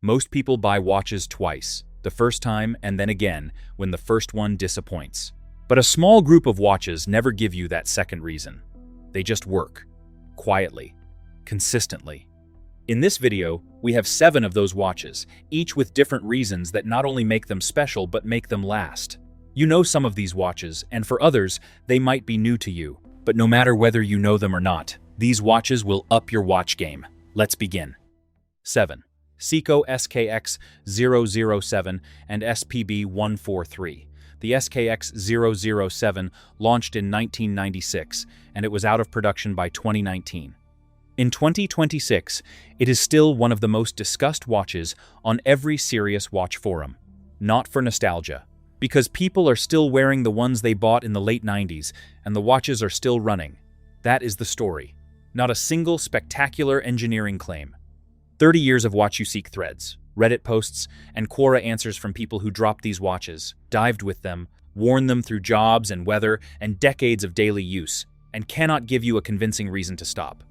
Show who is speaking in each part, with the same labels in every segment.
Speaker 1: Most people buy watches twice, the first time and then again when the first one disappoints. But a small group of watches never give you that second reason. They just work, quietly, consistently. In this video, we have 7 of those watches, each with different reasons that not only make them special but make them last. You know some of these watches, and for others, they might be new to you. But no matter whether you know them or not, these watches will up your watch game. Let's begin. 7. Seiko SKX 007 and SPB 143. The SKX 007 launched in 1996, and it was out of production by 2019. In 2026, it is still one of the most discussed watches on every serious watch forum. Not for nostalgia, because people are still wearing the ones they bought in the late 90s, and the watches are still running. That is the story. Not a single spectacular engineering claim. 30 years of Watch You Seek threads, Reddit posts, and Quora answers from people who dropped these watches, dived with them, worn them through jobs and weather and decades of daily use, and cannot give you a convincing reason to stop.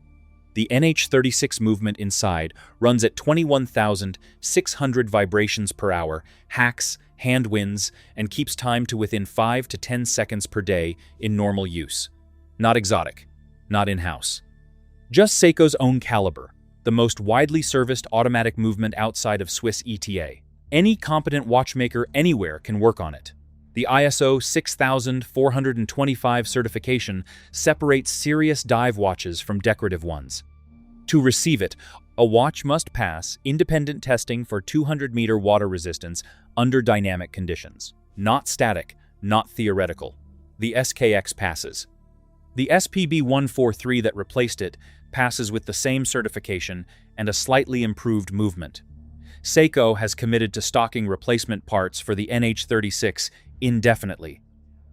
Speaker 1: The NH36 movement inside runs at 21,600 vibrations per hour, hacks, hand winds, and keeps time to within 5 to 10 seconds per day in normal use. Not exotic, not in-house. Just Seiko's own caliber, the most widely serviced automatic movement outside of Swiss ETA. Any competent watchmaker anywhere can work on it. The ISO 6425 certification separates serious dive watches from decorative ones. To receive it, a watch must pass independent testing for 200-meter water resistance under dynamic conditions. Not static, not theoretical. The SKX passes. The SPB 143 that replaced it passes with the same certification and a slightly improved movement. Seiko has committed to stocking replacement parts for the NH36 indefinitely.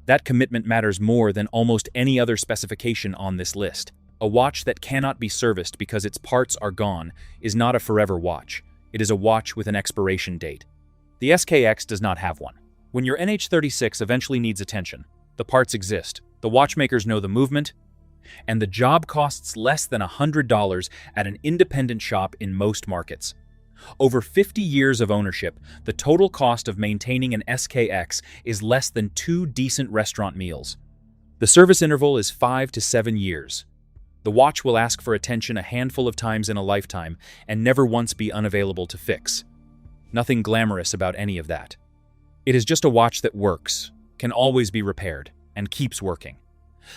Speaker 1: That commitment matters more than almost any other specification on this list. A watch that cannot be serviced because its parts are gone is not a forever watch. It is a watch with an expiration date. The SKX does not have one. When your NH36 eventually needs attention, the parts exist, the watchmakers know the movement, and the job costs less than $100 at an independent shop in most markets. Over 50 years of ownership, the total cost of maintaining an SKX is less than 2 decent restaurant meals. The service interval is 5 to 7 years. The watch will ask for attention a handful of times in a lifetime and never once be unavailable to fix. Nothing glamorous about any of that. It is just a watch that works, can always be repaired, and keeps working.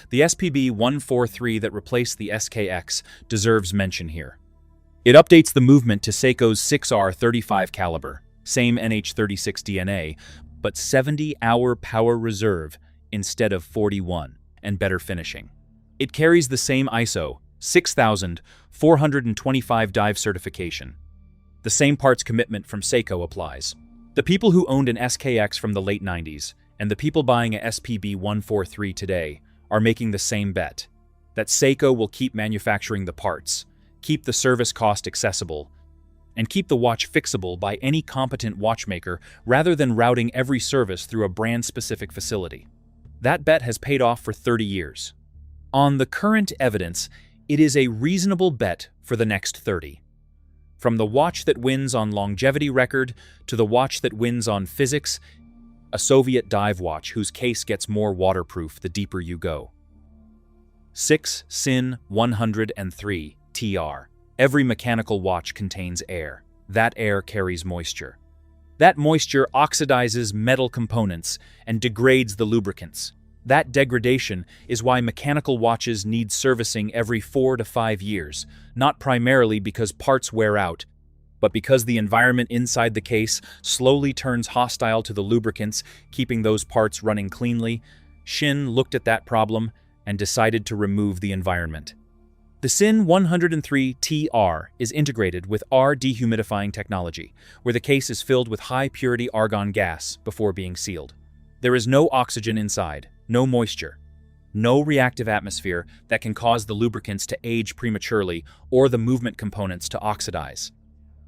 Speaker 1: The SPB 143 that replaced the SKX deserves mention here. It updates the movement to Seiko's 6R35 caliber, same NH36 DNA, but 70-hour power reserve instead of 41, and better finishing. It carries the same ISO 6425 dive certification. The same parts commitment from Seiko applies. The people who owned an SKX from the late 90s and the people buying a SPB 143 today are making the same bet, that Seiko will keep manufacturing the parts, keep the service cost accessible, and keep the watch fixable by any competent watchmaker rather than routing every service through a brand-specific facility. That bet has paid off for 30 years. On the current evidence, it is a reasonable bet for the next 30. From the watch that wins on longevity record to the watch that wins on physics, a Soviet dive watch whose case gets more waterproof the deeper you go. 6 SIN 103 TR. Every mechanical watch contains air. That air carries moisture. That moisture oxidizes metal components and degrades the lubricants. That degradation is why mechanical watches need servicing every 4 to 5 years, not primarily because parts wear out, but because the environment inside the case slowly turns hostile to the lubricants, keeping those parts running cleanly. Shin looked at that problem and decided to remove the environment. The SIN 103 TR is integrated with R-dehumidifying technology, where the case is filled with high-purity argon gas before being sealed. There is no oxygen inside, no moisture, no reactive atmosphere that can cause the lubricants to age prematurely or the movement components to oxidize.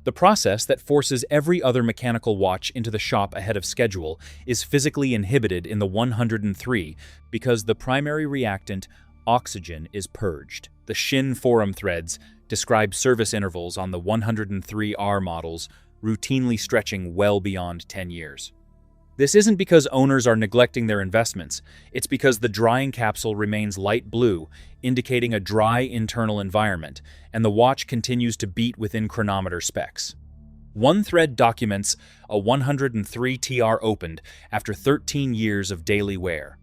Speaker 1: The process that forces every other mechanical watch into the shop ahead of schedule is physically inhibited in the 103 because the primary reactant, oxygen, is purged. The Shin forum threads describe service intervals on the 103R models routinely stretching well beyond 10 years. This isn't because owners are neglecting their investments, it's because the drying capsule remains light blue, indicating a dry internal environment, and the watch continues to beat within chronometer specs. One thread documents a 103 TR opened after 13 years of daily wear.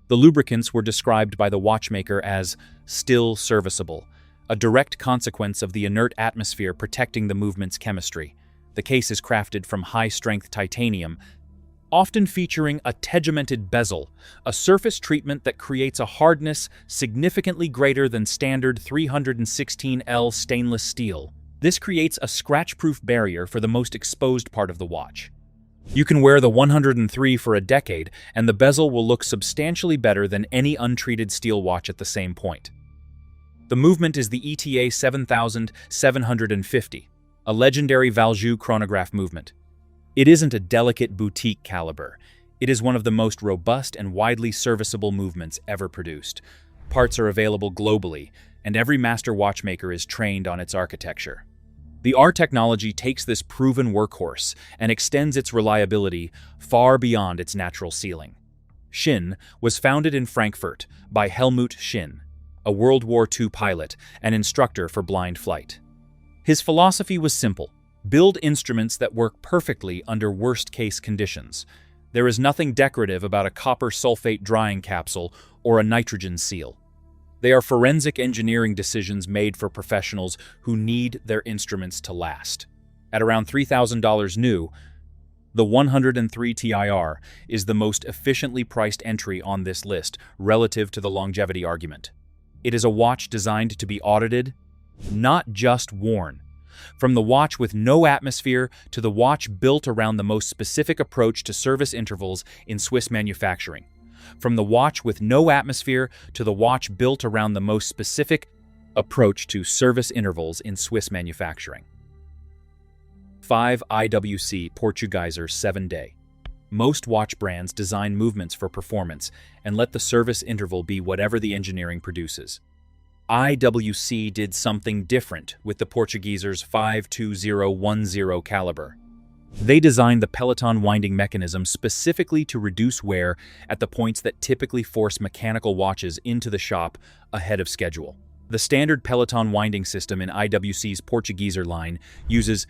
Speaker 1: The lubricants were described by the watchmaker as still serviceable, a direct consequence of the inert atmosphere protecting the movement's chemistry. The case is crafted from high-strength titanium, often featuring a tegimented bezel, a surface treatment that creates a hardness significantly greater than standard 316L stainless steel. This creates a scratch-proof barrier for the most exposed part of the watch. You can wear the 103 for a decade, and the bezel will look substantially better than any untreated steel watch at the same point. The movement is the ETA 7750, a legendary Valjoux chronograph movement. It isn't a delicate boutique caliber. It is one of the most robust and widely serviceable movements ever produced. Parts are available globally, and every master watchmaker is trained on its architecture. The R technology takes this proven workhorse and extends its reliability far beyond its natural ceiling. Schinn was founded in Frankfurt by Helmut Schinn, a World War II pilot and instructor for blind flight. His philosophy was simple: build instruments that work perfectly under worst-case conditions. There is nothing decorative about a copper sulfate drying capsule or a nitrogen seal. They are forensic engineering decisions made for professionals who need their instruments to last. At around $3,000 new, the 103 TIR is the most efficiently priced entry on this list relative to the longevity argument. It is a watch designed to be audited, not just worn. From the watch with no atmosphere to the watch built around the most specific approach to service intervals in Swiss manufacturing. From the watch with no atmosphere to the watch built around the most specific approach to service intervals in Swiss manufacturing. 5 IWC Portugiser 7-day. Most watch brands design movements for performance and let the service interval be whatever the engineering produces. IWC did something different with the Portugiser's 52010 caliber. They designed the Peloton winding mechanism specifically to reduce wear at the points that typically force mechanical watches into the shop ahead of schedule. The standard Peloton winding system in IWC's Portugiser line uses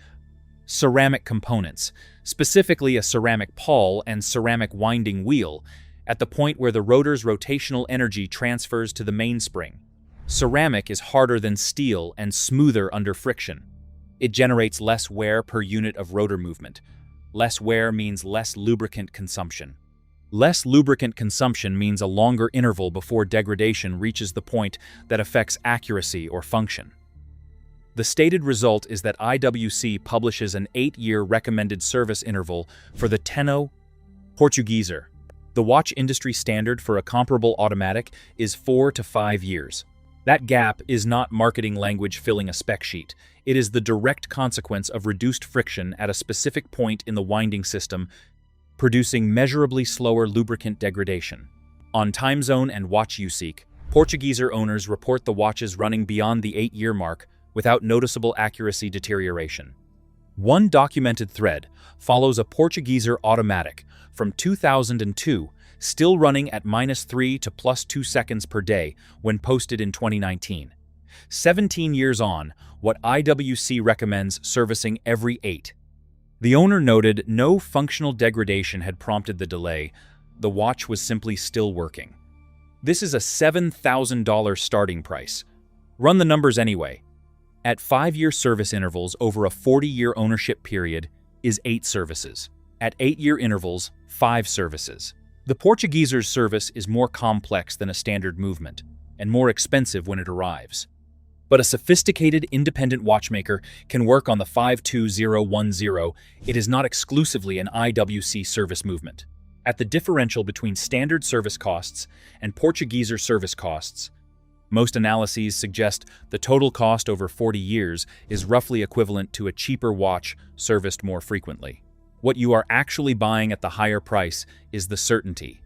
Speaker 1: ceramic components, specifically a ceramic pawl and ceramic winding wheel, at the point where the rotor's rotational energy transfers to the mainspring. Ceramic is harder than steel and smoother under friction. It generates less wear per unit of rotor movement. Less wear means less lubricant consumption. Less lubricant consumption means a longer interval before degradation reaches the point that affects accuracy or function. The stated result is that IWC publishes an 8-year recommended service interval for the Tenno Portugiser. The watch industry standard for a comparable automatic is 4 to 5 years. That gap is not marketing language filling a spec sheet. It is the direct consequence of reduced friction at a specific point in the winding system, producing measurably slower lubricant degradation. On TimeZone and WatchUseek, Portugiser owners report the watches running beyond the 8-year mark without noticeable accuracy deterioration. One documented thread follows a Portugiser automatic from 2002, still running at -3 to +2 seconds per day when posted in 2019. 17 years on, what IWC recommends servicing every 8. The owner noted no functional degradation had prompted the delay. The watch was simply still working. This is a $7,000 starting price. Run the numbers anyway. At 5-year service intervals over a 40-year ownership period is 8 services. At 8-year intervals, 5 services. The Portugiser's service is more complex than a standard movement, and more expensive when it arrives. But a sophisticated independent watchmaker can work on the 52010. It is not exclusively an IWC service movement. At the differential between standard service costs and Portugiser service costs, most analyses suggest the total cost over 40 years is roughly equivalent to a cheaper watch serviced more frequently. What you are actually buying at the higher price is the certainty.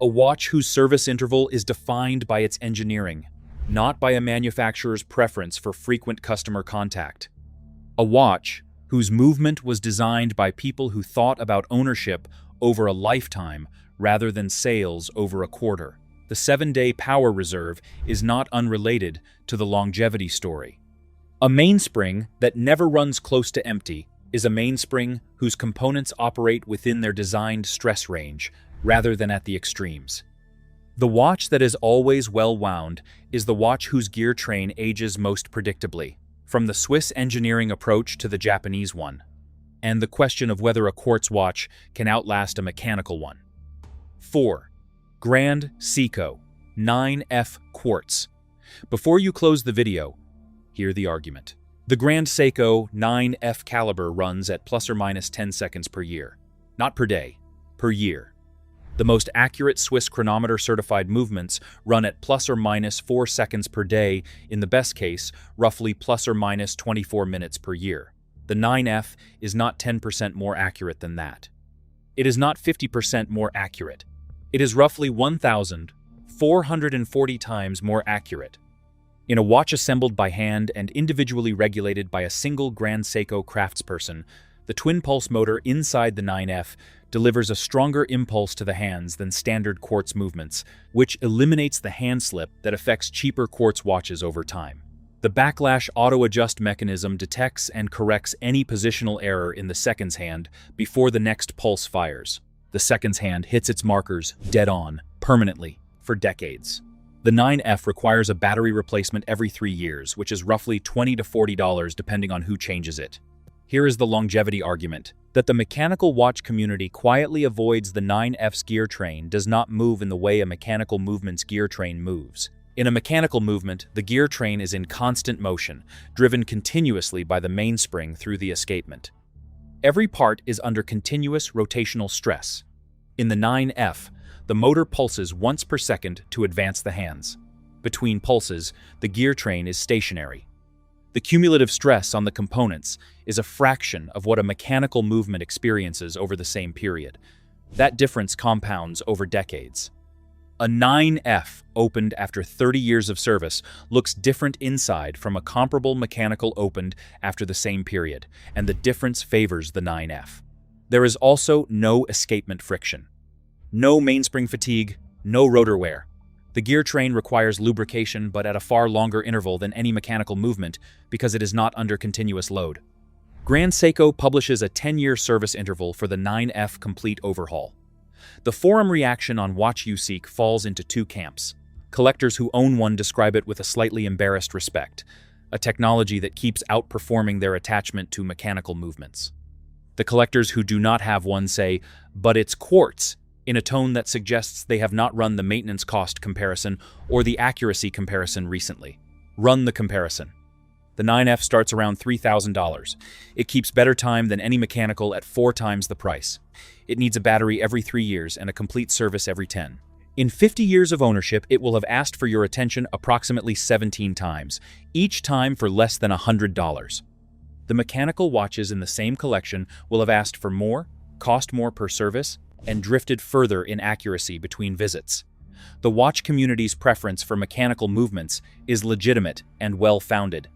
Speaker 1: A watch whose service interval is defined by its engineering, not by a manufacturer's preference for frequent customer contact. A watch whose movement was designed by people who thought about ownership over a lifetime rather than sales over a quarter. The 7-day power reserve is not unrelated to the longevity story. A mainspring that never runs close to empty is a mainspring whose components operate within their designed stress range rather than at the extremes. The watch that is always well wound is the watch whose gear train ages most predictably, from the Swiss engineering approach to the Japanese one, and the question of whether a quartz watch can outlast a mechanical one. 4. Grand Seiko 9F Quartz. Before you close the video, hear the argument. The Grand Seiko 9F caliber runs at plus or minus 10 seconds per year. Not per day, per year. The most accurate Swiss chronometer certified movements run at plus or minus 4 seconds per day, in the best case, roughly plus or minus 24 minutes per year. The 9F is not 10% more accurate than that. It is not 50% more accurate. It is roughly 1,440 times more accurate. In a watch assembled by hand and individually regulated by a single Grand Seiko craftsperson, the twin-pulse motor inside the 9F delivers a stronger impulse to the hands than standard quartz movements, which eliminates the hand slip that affects cheaper quartz watches over time. The backlash auto-adjust mechanism detects and corrects any positional error in the seconds hand before the next pulse fires. The seconds hand hits its markers dead on, permanently, for decades. The 9F requires a battery replacement every 3 years, which is roughly $20 to $40 depending on who changes it. Here is the longevity argument. That the mechanical watch community quietly avoids the 9F's gear train does not move in the way a mechanical movement's gear train moves. In a mechanical movement, the gear train is in constant motion, driven continuously by the mainspring through the escapement. Every part is under continuous rotational stress. In the 9F, the motor pulses once per second to advance the hands. Between pulses, the gear train is stationary. The cumulative stress on the components is a fraction of what a mechanical movement experiences over the same period. That difference compounds over decades. A 9F opened after 30 years of service looks different inside from a comparable mechanical opened after the same period, and the difference favors the 9F. There is also no escapement friction. No mainspring fatigue, no rotor wear. The gear train requires lubrication but at a far longer interval than any mechanical movement because it is not under continuous load. Grand Seiko publishes a 10-year service interval for the 9F complete overhaul. The forum reaction on Watch You Seek falls into 2 camps. Collectors who own one describe it with a slightly embarrassed respect, a technology that keeps outperforming their attachment to mechanical movements. The collectors who do not have one say, "But it's quartz," in a tone that suggests they have not run the maintenance cost comparison or the accuracy comparison recently. Run the comparison. The 9F starts around $3,000. It keeps better time than any mechanical at 4 times the price. It needs a battery every 3 years and a complete service every 10. In 50 years of ownership, it will have asked for your attention approximately 17 times, each time for less than $100. The mechanical watches in the same collection will have asked for more, cost more per service, and drifted further in accuracy between visits. The watch community's preference for mechanical movements is legitimate and well-founded.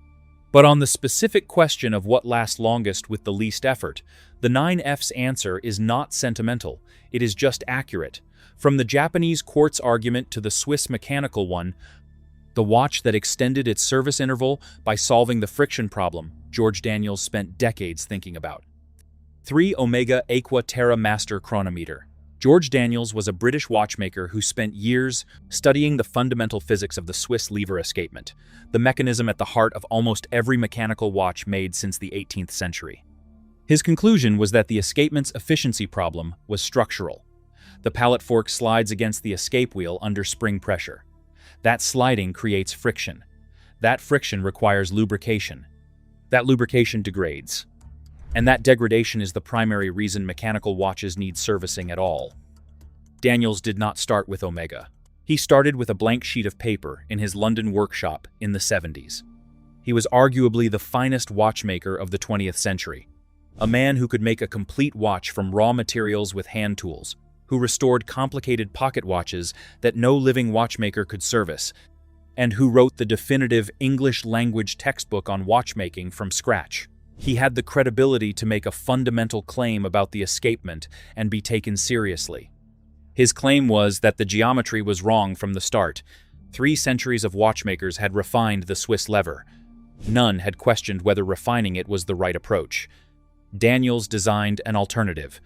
Speaker 1: But on the specific question of what lasts longest with the least effort, the 9F's answer is not sentimental, it is just accurate. From the Japanese quartz argument to the Swiss mechanical one, the watch that extended its service interval by solving the friction problem George Daniels spent decades thinking about. 3 Omega Aqua Terra Master Chronometer. George Daniels was a British watchmaker who spent years studying the fundamental physics of the Swiss lever escapement, the mechanism at the heart of almost every mechanical watch made since the 18th century. His conclusion was that the escapement's efficiency problem was structural. The pallet fork slides against the escape wheel under spring pressure. That sliding creates friction. That friction requires lubrication. That lubrication degrades. And that degradation is the primary reason mechanical watches need servicing at all. Daniels did not start with Omega. He started with a blank sheet of paper in his London workshop in the 70s. He was arguably the finest watchmaker of the 20th century, a man who could make a complete watch from raw materials with hand tools, who restored complicated pocket watches that no living watchmaker could service, and who wrote the definitive English-language textbook on watchmaking from scratch. He had the credibility to make a fundamental claim about the escapement and be taken seriously. His claim was that the geometry was wrong from the start. 3 centuries of watchmakers had refined the Swiss lever. None had questioned whether refining it was the right approach. Daniels designed an alternative.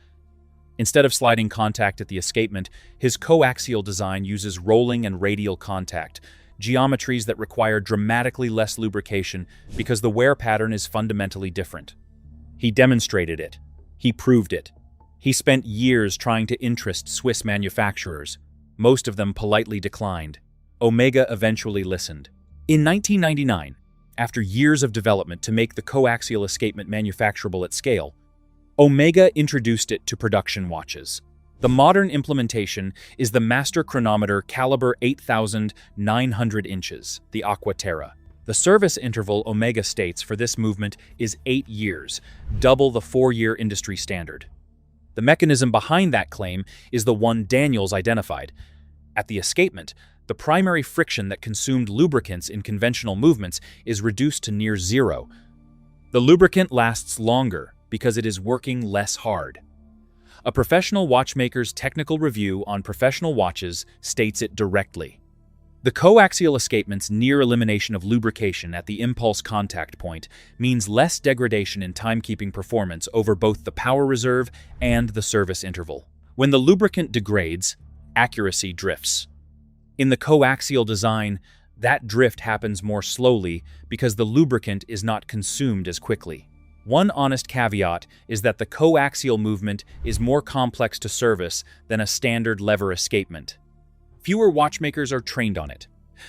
Speaker 1: Instead of sliding contact at the escapement, his coaxial design uses rolling and radial contact, geometries that require dramatically less lubrication because the wear pattern is fundamentally different. He demonstrated it. He proved it. He spent years trying to interest Swiss manufacturers. Most of them politely declined. Omega eventually listened. In 1999, after years of development to make the coaxial escapement manufacturable at scale, Omega introduced it to production watches. The modern implementation is the master chronometer caliber 8,900 inches, the Aquaterra. The service interval Omega states for this movement is 8 years, double the 4-year industry standard. The mechanism behind that claim is the one Daniels identified. At the escapement, the primary friction that consumed lubricants in conventional movements is reduced to near zero. The lubricant lasts longer because it is working less hard. A professional watchmaker's technical review on professional watches states it directly. The coaxial escapement's near elimination of lubrication at the impulse contact point means less degradation in timekeeping performance over both the power reserve and the service interval. When the lubricant degrades, accuracy drifts. In the coaxial design, that drift happens more slowly because the lubricant is not consumed as quickly. One honest caveat is that the coaxial movement is more complex to service than a standard lever escapement. Fewer watchmakers are trained on it.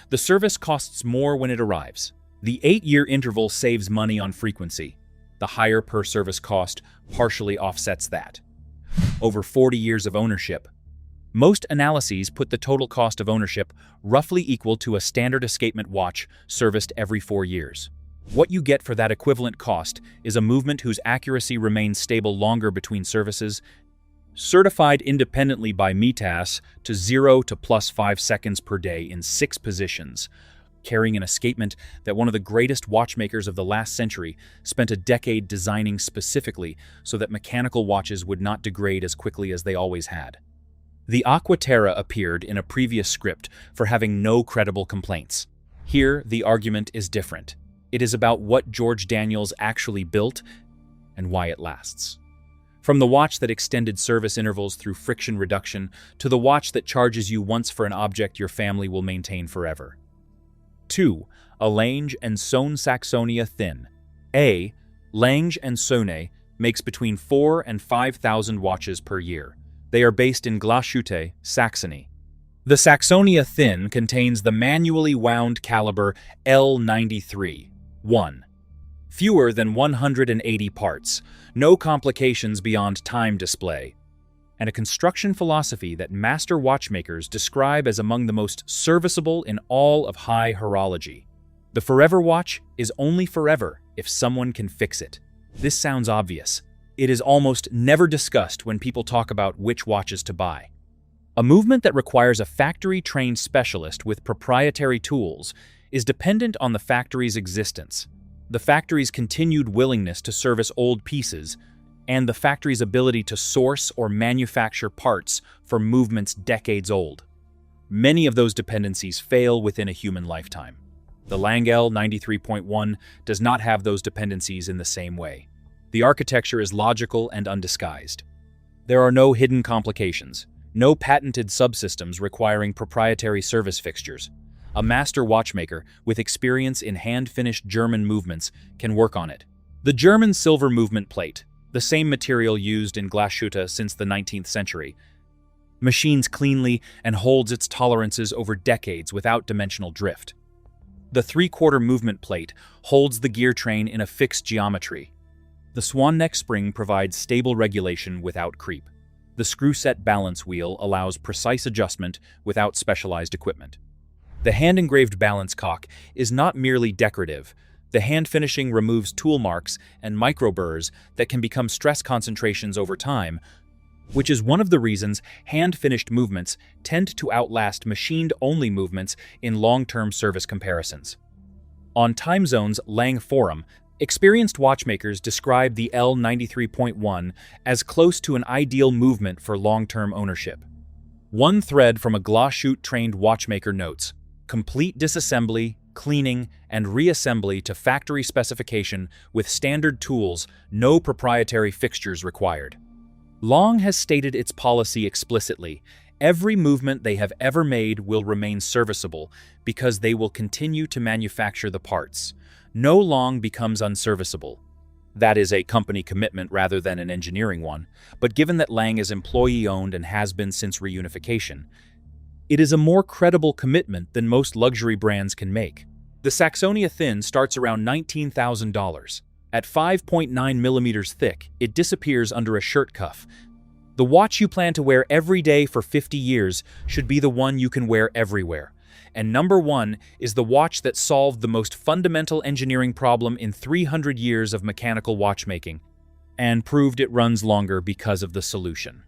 Speaker 1: The service costs more when it arrives. The 8-year interval saves money on frequency. The higher per-service cost partially offsets that. Over 40 years of ownership, most analyses put the total cost of ownership roughly equal to a standard escapement watch serviced every 4 years. What you get for that equivalent cost is a movement whose accuracy remains stable longer between services, certified independently by METAS to 0 to +5 seconds per day in 6 positions, carrying an escapement that one of the greatest watchmakers of the last century spent a decade designing specifically so that mechanical watches would not degrade as quickly as they always had. The Aquaterra appeared in a previous script for having no credible complaints. Here, the argument is different. It is about what George Daniels actually built and why it lasts. From the watch that extended service intervals through friction reduction to the watch that charges you once for an object your family will maintain forever. 2. A Lange & Söhne Saxonia Thin. A. Lange & Söhne makes between 4,000 and 5,000 watches per year. They are based in Glashütte, Saxony. The Saxonia Thin contains the manually wound caliber L93. 1. Fewer than 180 parts, no complications beyond time display, and a construction philosophy that master watchmakers describe as among the most serviceable in all of high horology. The Forever watch is only forever if someone can fix it. This sounds obvious. It is almost never discussed when people talk about which watches to buy. A movement that requires a factory-trained specialist with proprietary tools is dependent on the factory's existence, the factory's continued willingness to service old pieces, and the factory's ability to source or manufacture parts for movements decades old. Many of those dependencies fail within a human lifetime. The Lange L93.1 does not have those dependencies in the same way. The architecture is logical and undisguised. There are no hidden complications, no patented subsystems requiring proprietary service fixtures. A master watchmaker with experience in hand-finished German movements can work on it. The German silver movement plate, the same material used in Glashütte since the 19th century, machines cleanly and holds its tolerances over decades without dimensional drift. The 3/4 movement plate holds the gear train in a fixed geometry. The swan neck spring provides stable regulation without creep. The screw-set balance wheel allows precise adjustment without specialized equipment. The hand-engraved balance cock is not merely decorative. The hand finishing removes tool marks and microburrs that can become stress concentrations over time, which is one of the reasons hand-finished movements tend to outlast machined-only movements in long-term service comparisons. On Time Zone's Lang Forum, Experienced watchmakers describe the L93.1 as close to an ideal movement for long-term ownership. One thread from a Glashütte-trained watchmaker notes, complete disassembly, cleaning, and reassembly to factory specification with standard tools, no proprietary fixtures required. Long has stated its policy explicitly. Every movement they have ever made will remain serviceable because they will continue to manufacture the parts. No Long becomes unserviceable. That is a company commitment rather than an engineering one, but given that Lang is employee-owned and has been since reunification, it is a more credible commitment than most luxury brands can make. The Saxonia Thin starts around $19,000. At 5.9 millimeters thick, it disappears under a shirt cuff. The watch you plan to wear every day for 50 years should be the one you can wear everywhere. And number one is the watch that solved the most fundamental engineering problem in 300 years of mechanical watchmaking, and proved it runs longer because of the solution.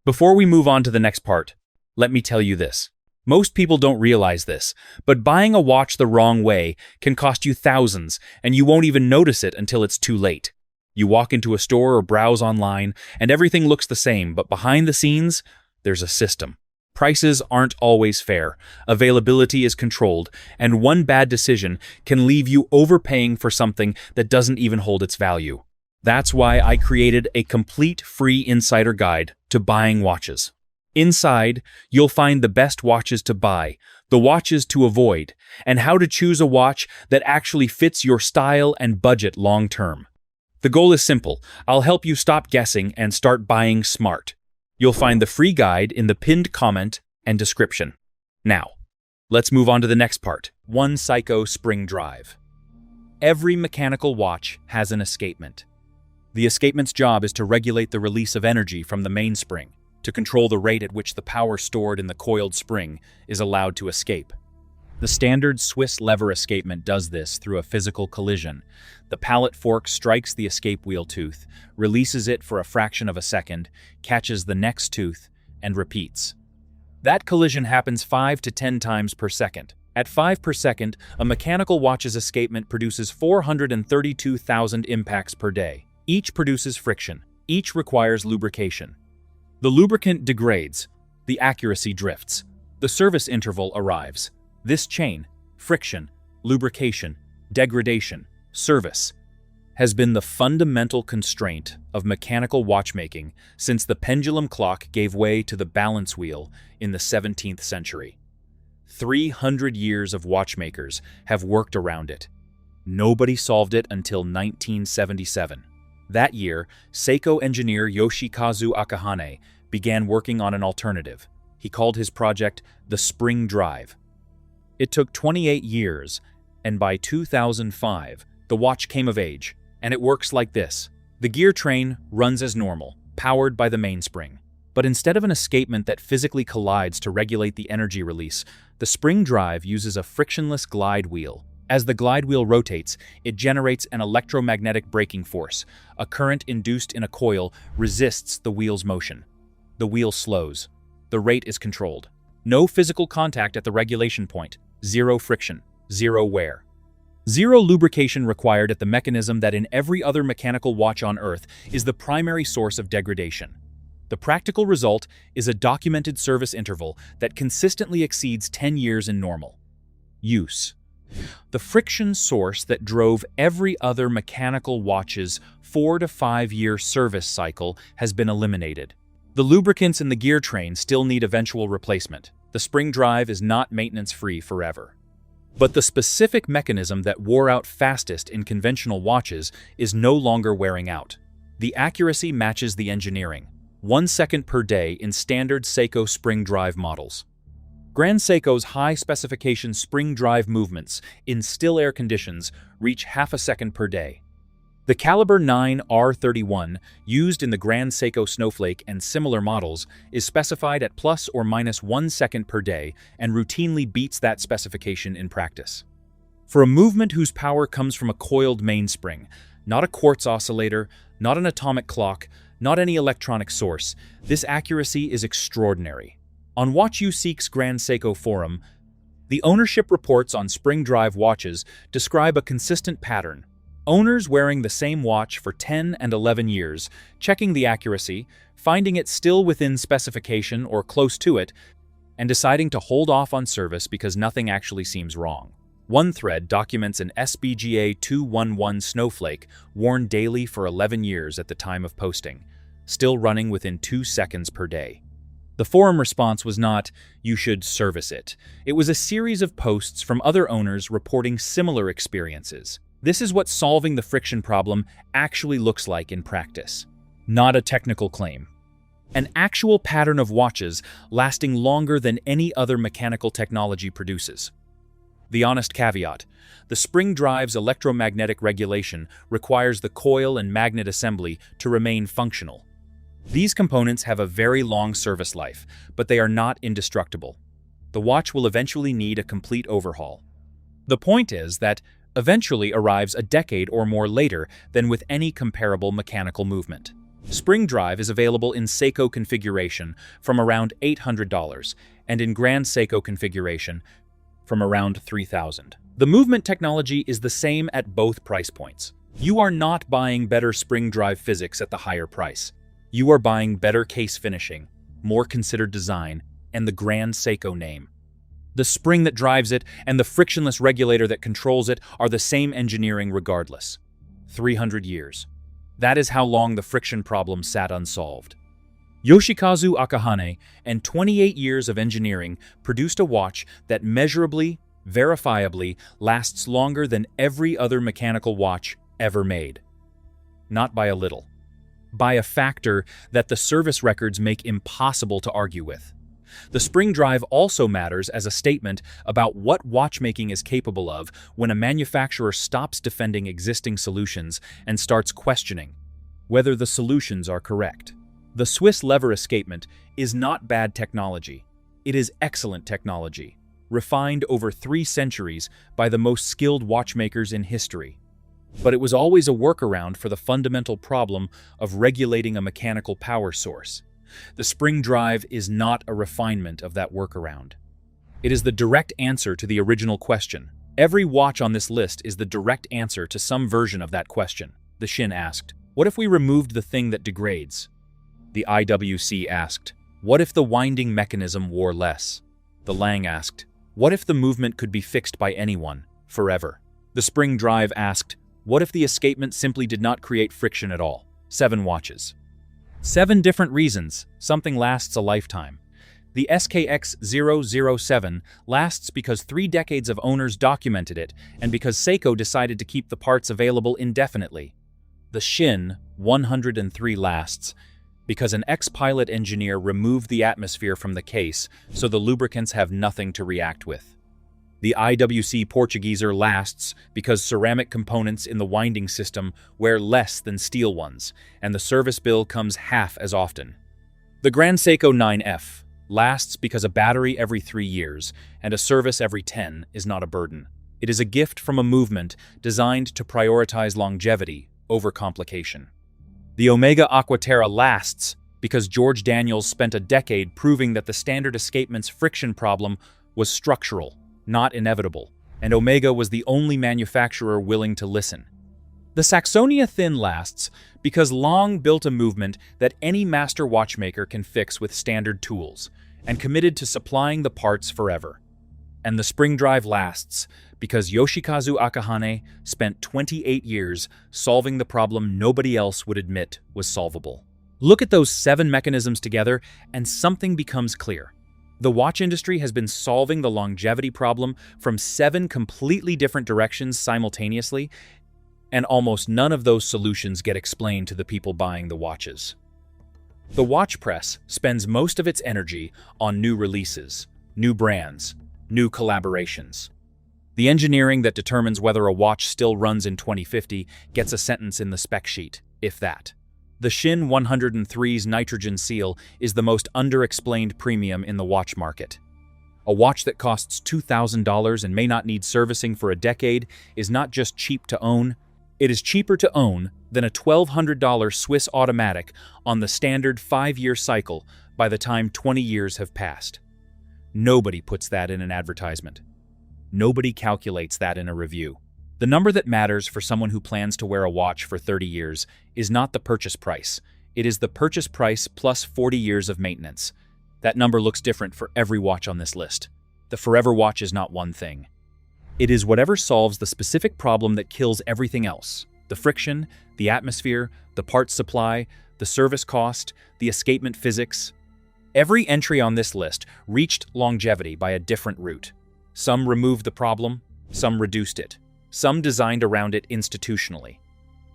Speaker 1: Before we move on to the next part, let me tell you this. Most people don't realize this, but buying a watch the wrong way can cost you thousands, and you won't even notice it until it's too late. You walk into a store or browse online, and everything looks the same, but behind the scenes, there's a system. Prices aren't always fair, availability is controlled, and one bad decision can leave you overpaying for something that doesn't even hold its value. That's why I created a complete free insider guide to buying watches. Inside, you'll find the best watches to buy, the watches to avoid, and how to choose a watch that actually fits your style and budget long-term. The goal is simple. I'll help you stop guessing and start buying smart. You'll find the free guide in the pinned comment and description. Now, let's move on to the next part. One Seiko Spring Drive. Every mechanical watch has an escapement. The escapement's job is to regulate the release of energy from the mainspring, to control the rate at which the power stored in the coiled spring is allowed to escape. The standard Swiss lever escapement does this through a physical collision. The pallet fork strikes the escape wheel tooth, releases it for a fraction of a second, catches the next tooth, and repeats. That collision happens 5 to 10 times per second. At 5 per second, a mechanical watch's escapement produces 432,000 impacts per day. Each produces friction. Each requires lubrication. The lubricant degrades, the accuracy drifts, the service interval arrives. This chain, friction, lubrication, degradation, service, has been the fundamental constraint of mechanical watchmaking since the pendulum clock gave way to the balance wheel in the 17th century. 300 years of watchmakers have worked around it. Nobody solved it until 1977. That year, Seiko engineer Yoshikazu Akahane began working on an alternative. He called his project the Spring Drive. It took 28 years, and by 2005, the watch came of age, and it works like this. The gear train runs as normal, powered by the mainspring. But instead of an escapement that physically collides to regulate the energy release, the Spring Drive uses a frictionless glide wheel. As the glide wheel rotates, it generates an electromagnetic braking force. A current induced in a coil resists the wheel's motion. The wheel slows. The rate is controlled. No physical contact at the regulation point. Zero friction. Zero wear. Zero lubrication required at the mechanism that in every other mechanical watch on Earth is the primary source of degradation. The practical result is a documented service interval that consistently exceeds 10 years in normal use. The friction source that drove every other mechanical watch's 4 to 5 year service cycle has been eliminated. The lubricants in the gear train still need eventual replacement. The Spring Drive is not maintenance-free forever. But the specific mechanism that wore out fastest in conventional watches is no longer wearing out. The accuracy matches the engineering. 1 second per day in standard Seiko Spring Drive models. Grand Seiko's high-specification Spring Drive movements in still air conditions reach half a second per day. The Caliber 9 R31, used in the Grand Seiko Snowflake and similar models, is specified at plus or minus 1 second per day and routinely beats that specification in practice. For a movement whose power comes from a coiled mainspring, not a quartz oscillator, not an atomic clock, not any electronic source, this accuracy is extraordinary. On WatchUseek's Grand Seiko forum, the ownership reports on Spring Drive watches describe a consistent pattern. Owners wearing the same watch for 10 and 11 years, checking the accuracy, finding it still within specification or close to it, and deciding to hold off on service because nothing actually seems wrong. One thread documents an SBGA 211 Snowflake worn daily for 11 years at the time of posting, still running within 2 seconds per day. The forum response was not, "You should service it." It was a series of posts from other owners reporting similar experiences. This is what solving the friction problem actually looks like in practice. Not a technical claim. An actual pattern of watches lasting longer than any other mechanical technology produces. The honest caveat: the spring drive's electromagnetic regulation requires the coil and magnet assembly to remain functional. These components have a very long service life, but they are not indestructible. The watch will eventually need a complete overhaul. The point is that eventually arrives a decade or more later than with any comparable mechanical movement. Spring drive is available in Seiko configuration from around $800 and in Grand Seiko configuration from around $3,000. The movement technology is the same at both price points. You are not buying better spring drive physics at the higher price. You are buying better case finishing, more considered design, and the Grand Seiko name. The spring that drives it and the frictionless regulator that controls it are the same engineering regardless. 300 years. That is how long the friction problem sat unsolved. Yoshikazu Akahane and 28 years of engineering produced a watch that measurably, verifiably lasts longer than every other mechanical watch ever made. Not by a little. By a factor that the service records make impossible to argue with. The spring drive also matters as a statement about what watchmaking is capable of when a manufacturer stops defending existing solutions and starts questioning whether the solutions are correct. The Swiss lever escapement is not bad technology. It is excellent technology, refined over 3 centuries by the most skilled watchmakers in history. But it was always a workaround for the fundamental problem of regulating a mechanical power source. The spring drive is not a refinement of that workaround. It is the direct answer to the original question. Every watch on this list is the direct answer to some version of that question. The Shin asked, "What if we removed the thing that degrades?" The IWC asked, "What if the winding mechanism wore less?" The Lang asked, "What if the movement could be fixed by anyone, forever?" The spring drive asked, "What if the escapement simply did not create friction at all?" 7 watches. 7 different reasons something lasts a lifetime. The SKX007 lasts because 3 decades of owners documented it and because Seiko decided to keep the parts available indefinitely. The Shin 103 lasts because an ex-pilot engineer removed the atmosphere from the case so the lubricants have nothing to react with. The IWC Portugueser lasts because ceramic components in the winding system wear less than steel ones, and the service bill comes half as often. The Grand Seiko 9F lasts because a battery every 3 years and a service every 10 is not a burden. It is a gift from a movement designed to prioritize longevity over complication. The Omega Aquaterra lasts because George Daniels spent a decade proving that the standard escapement's friction problem was structural, not inevitable, and Omega was the only manufacturer willing to listen. The Saxonia Thin lasts because Long built a movement that any master watchmaker can fix with standard tools, and committed to supplying the parts forever. And the spring drive lasts because Yoshikazu Akahane spent 28 years solving the problem nobody else would admit was solvable. Look at those 7 mechanisms together and something becomes clear. The watch industry has been solving the longevity problem from 7 completely different directions simultaneously, and almost none of those solutions get explained to the people buying the watches. The watch press spends most of its energy on new releases, new brands, new collaborations. The engineering that determines whether a watch still runs in 2050 gets a sentence in the spec sheet, if that. The Shin 103's nitrogen seal is the most underexplained premium in the watch market. A watch that costs $2,000 and may not need servicing for a decade is not just cheap to own, it is cheaper to own than a $1,200 Swiss automatic on the standard 5-year cycle by the time 20 years have passed. Nobody puts that in an advertisement. Nobody calculates that in a review. The number that matters for someone who plans to wear a watch for 30 years is not the purchase price. It is the purchase price plus 40 years of maintenance. That number looks different for every watch on this list. The Forever Watch is not one thing. It is whatever solves the specific problem that kills everything else. The friction, the atmosphere, the parts supply, the service cost, the escapement physics. Every entry on this list reached longevity by a different route. Some removed the problem, some reduced it. Some designed around it institutionally.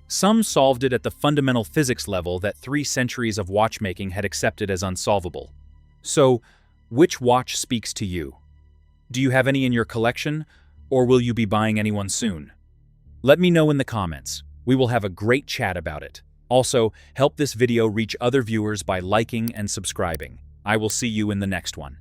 Speaker 1: Some solved it at the fundamental physics level that 3 centuries of watchmaking had accepted as unsolvable. So, which watch speaks to you? Do you have any in your collection, or will you be buying anyone soon? Let me know in the comments. We will have a great chat about it. Also, help this video reach other viewers by liking and subscribing. I will see you in the next one.